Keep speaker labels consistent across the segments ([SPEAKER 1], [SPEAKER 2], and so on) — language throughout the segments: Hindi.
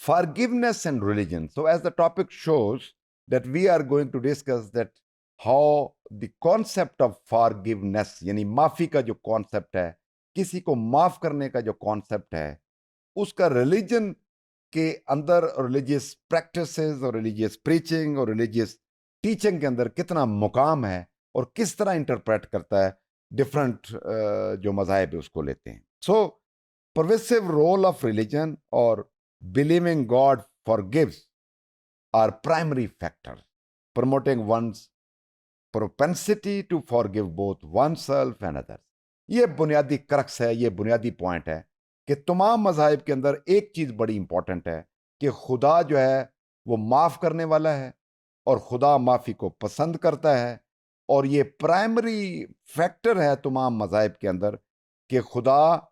[SPEAKER 1] forgiveness and religion. So as the topic shows that we are going to discuss that how the concept of forgiveness यानी माफी का जो कॉन्सेप्ट है, किसी को माफ करने का जो कॉन्सेप्ट है, उसका रिलीजन के अंदर रिलीजियस प्रैक्टिसेस और रिलीजियस प्रीचिंग और रिलीजियस टीचिंग के अंदर कितना मुकाम है और किस तरह इंटरप्रेट करता है डिफरेंट जो मज़ाहिब है उसको लेते हैं. सो परवेसिव रोल ऑफ रिलीजन और believing God forgives are primary factors promoting one's propensity to forgive both oneself and others. ये बुनियादी क्रक्स है, ये बुनियादी पॉइंट है कि तमाम मज़ाहिब के अंदर एक चीज़ बड़ी इंपॉर्टेंट है कि खुदा जो है वो माफ़ करने वाला है और खुदा माफ़ी को पसंद करता है. और ये प्राइमरी फैक्टर है तमाम मज़ाहिब के अंदर कि खुदा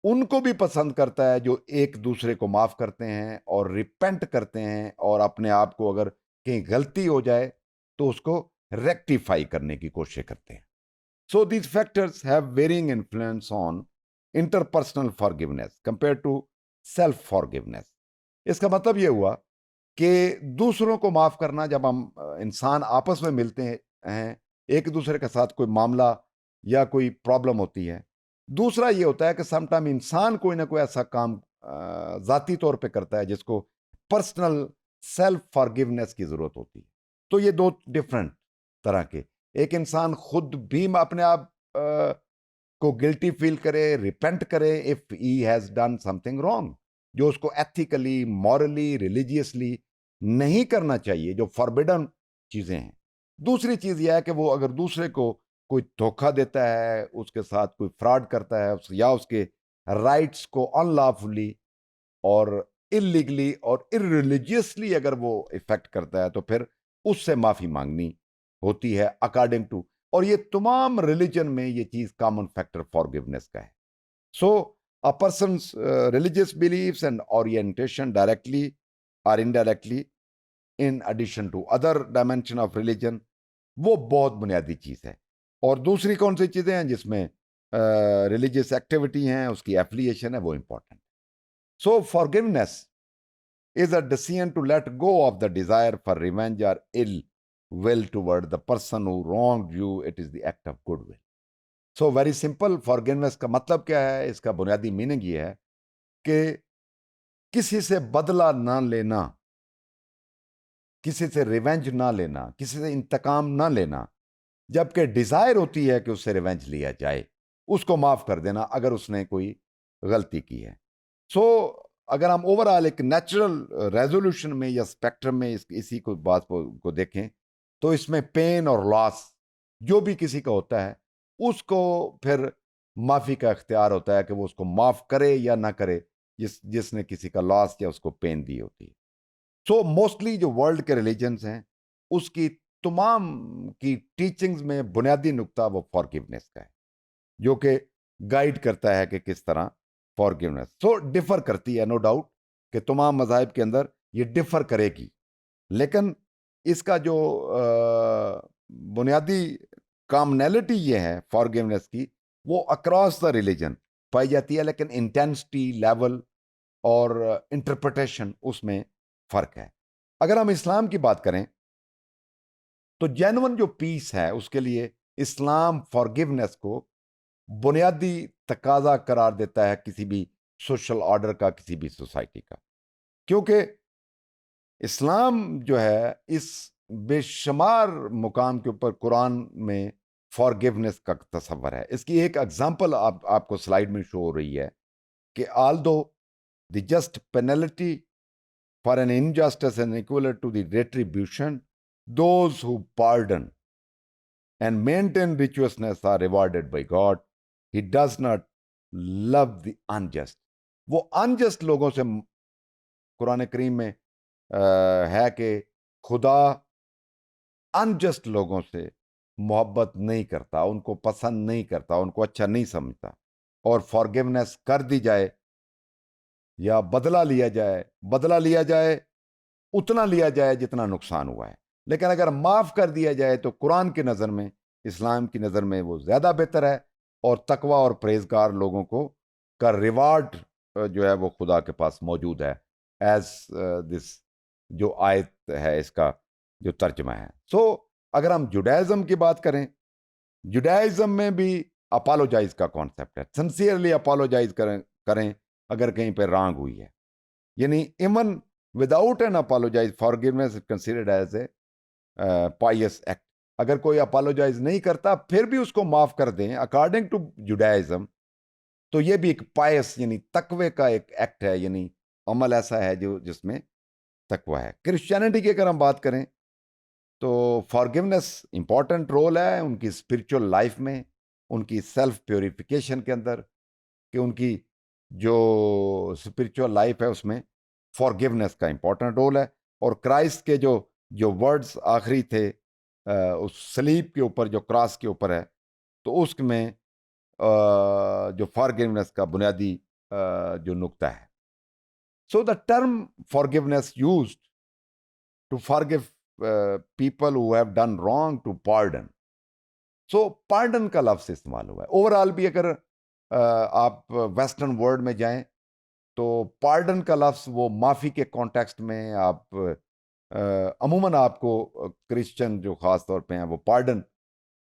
[SPEAKER 1] उनको भी पसंद करता है जो एक दूसरे को माफ करते हैं और रिपेंट करते हैं और अपने आप को अगर कहीं गलती हो जाए तो उसको रेक्टिफाई करने की कोशिश करते हैं. So these factors have varying influence on interpersonal forgiveness compare to self forgiveness. इसका मतलब यह हुआ कि दूसरों को माफ करना, जब हम इंसान आपस में मिलते हैं, एक दूसरे के साथ कोई मामला या कोई प्रॉब्लम होती है. दूसरा ये होता है कि समटाइम इंसान कोई ना कोई ऐसा काम ज़ाती तौर पे करता है जिसको पर्सनल सेल्फ फॉरगिवनेस की ज़रूरत होती है. तो ये दो डिफरेंट तरह के, एक इंसान खुद भी अपने आप को गिल्टी फील करे, रिपेंट करे if he has done something wrong, जो उसको एथिकली, मॉरली, रिलीजियसली नहीं करना चाहिए, जो फॉरबिडन चीज़ें हैं. दूसरी चीज़ यह है कि वो अगर दूसरे को कोई धोखा देता है, उसके साथ कोई फ्रॉड करता है या उसके राइट्स को अनलॉफुली और इलीगली और इररिलीजियसली अगर वो इफेक्ट करता है तो फिर उससे माफ़ी मांगनी होती है अकॉर्डिंग टू. और ये तमाम रिलीजन में ये चीज़ कॉमन फैक्टर फॉरगिवनेस का है. So a person's religious beliefs and orientation directly और indirectly in addition to other dimension of religion, वो बहुत बुनियादी चीज़ है. और दूसरी कौन सी चीज़ें हैं जिसमें रिलीजियस एक्टिविटी हैं, उसकी एफिलिएशन है, वो important. So forgiveness is a decision to let go of the desire for revenge और ill will toward the person who wronged you. It is the act of good will. So very simple, forgiveness का मतलब क्या है, इसका बुनियादी मीनिंग ये है कि किसी से बदला ना लेना, किसी से रिवेंज ना लेना, किसी से इंतकाम ना लेना, जबकि डिजायर होती है कि उससे रिवेंज लिया जाए, उसको माफ कर देना अगर उसने कोई गलती की है. सो अगर हम ओवरऑल एक नेचुरल रेजोल्यूशन में या स्पेक्ट्रम में इसी को बात को देखें तो इसमें पेन और लॉस जो भी किसी का होता है उसको फिर माफी का इख्तियार होता है कि वो उसको माफ करे या ना करे, जिसने किसी का लॉस या उसको पेन दी होती है. सो मोस्टली जो वर्ल्ड के रिलीजन्स हैं उसकी तमाम की टीचिंग्स में बुनियादी नुक्ता वो फॉरगिवनेस का है, जो कि गाइड करता है कि किस तरह फॉरगिवनेस सो डिफर करती है. नो डाउट कि तमाम मज़ाहिब के अंदर ये डिफर करेगी, लेकिन इसका जो बुनियादी कॉमनैलिटी ये है फॉरगिवनेस की, वो अक्रॉस द रिलीजन पाई जाती है, लेकिन इंटेंसिटी लेवल और इंटरप्रिटेशन उसमें फ़र्क है. अगर हम इस्लाम की बात करें तो जेन्युइन जो पीस है उसके लिए इस्लाम फॉरगिवनेस को बुनियादी तकाजा करार देता है किसी भी सोशल ऑर्डर का, किसी भी सोसाइटी का. क्योंकि इस्लाम जो है इस बेशुमार मुकाम के ऊपर कुरान में फॉरगिवनेस का तस्वर है. इसकी एक एग्जांपल आपको स्लाइड में शो हो रही है कि although the just penalty for an injustice and equivalent to the retribution, those who pardon and maintain righteousness are rewarded by God. He does not love the unjust. वो अनजस्ट लोगों से कुरान करीम में है कि खुदा अनजस्ट लोगों से मोहब्बत नहीं करता, उनको पसंद नहीं करता, उनको अच्छा नहीं समझता. और फॉरगिवनेस कर दी जाए या बदला लिया जाए उतना लिया जाए जितना नुकसान हुआ है. लेकिन अगर माफ़ कर दिया जाए तो कुरान की नज़र में, इस्लाम की नज़र में वो ज़्यादा बेहतर है और तकवा और परहेज़गार लोगों को का रिवार्ड जो है वो खुदा के पास मौजूद है. एज दिस जो आयत है इसका जो तर्जमा है। सो अगर हम जुडाइज्म की बात करें, जुडाइज्म में भी अपोलोजाइज का कॉन्सेप्ट है, सिंसियरली अपोलोजाइज करें करें अगर कहीं पे रांग हुई है, यानी even without an apologize forgiveness is considered as a pious act. अगर कोई अपोलोजाइज नहीं करता फिर भी उसको माफ कर दें अकॉर्डिंग टू जुडाइज्म, तो ये भी एक पायस यानी तकवे का एक एक्ट है, यानी अमल ऐसा है जो जिसमें तकवा है। क्रिश्चियनिटी की अगर हम बात करें तो फॉरगिवनेस इंपॉर्टेंट रोल है उनकी स्पिरिचुअल लाइफ में, उनकी सेल्फ प्योरिफिकेशन के अंदर, कि उनकी जो स्पिरिचुअल लाइफ है उसमें फॉरगिवनेस का इंपॉर्टेंट रोल है। और क्राइस्ट के जो जो वर्ड्स आखिरी थे उस सलीब के ऊपर जो क्रॉस के ऊपर है, तो उसमें जो फॉरगिवनेस का बुनियादी जो नुक्ता है। So the term forgiveness used to forgive people who have done wrong to pardon. So pardon का लफ्ज इस्तेमाल हुआ है। ओवरऑल भी अगर आप वेस्टर्न वर्ल्ड में जाएं तो पार्डन का लफ्ज वो माफी के कॉन्टेक्स्ट में आप अमूमन आपको क्रिश्चियन जो खास तौर पे हैं वो पार्डन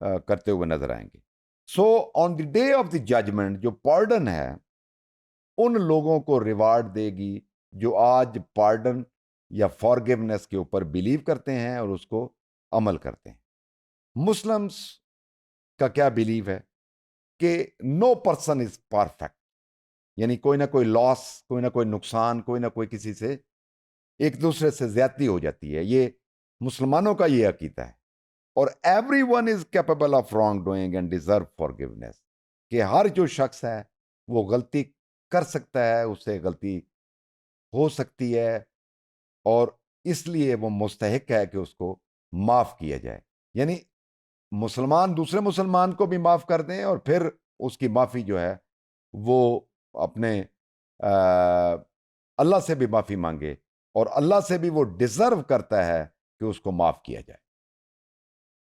[SPEAKER 1] करते हुए नजर आएंगे। So on the day of the judgement जो पार्डन है उन लोगों को रिवार्ड देगी जो आज पार्डन या फॉरगिवनेस के ऊपर बिलीव करते हैं और उसको अमल करते हैं। मुस्लिम्स का क्या बिलीव है कि नो पर्सन इज परफेक्ट, यानी कोई ना कोई लॉस, कोई ना कोई नुकसान, कोई ना कोई किसी से एक दूसरे से ज्यादती हो जाती है। ये मुसलमानों का ये अकीदा है। और every one is capable of wrong doing and deserve forgiveness, कि हर जो शख्स है वो गलती कर सकता है, उससे गलती हो सकती है और इसलिए वो मुस्तहिक है कि उसको माफ किया जाए। यानी मुसलमान दूसरे मुसलमान को भी माफ कर दें और फिर उसकी माफी जो है वो अपने अल्लाह से भी माफी मांगे और अल्लाह से भी वो डिजर्व करता है कि उसको माफ किया जाए।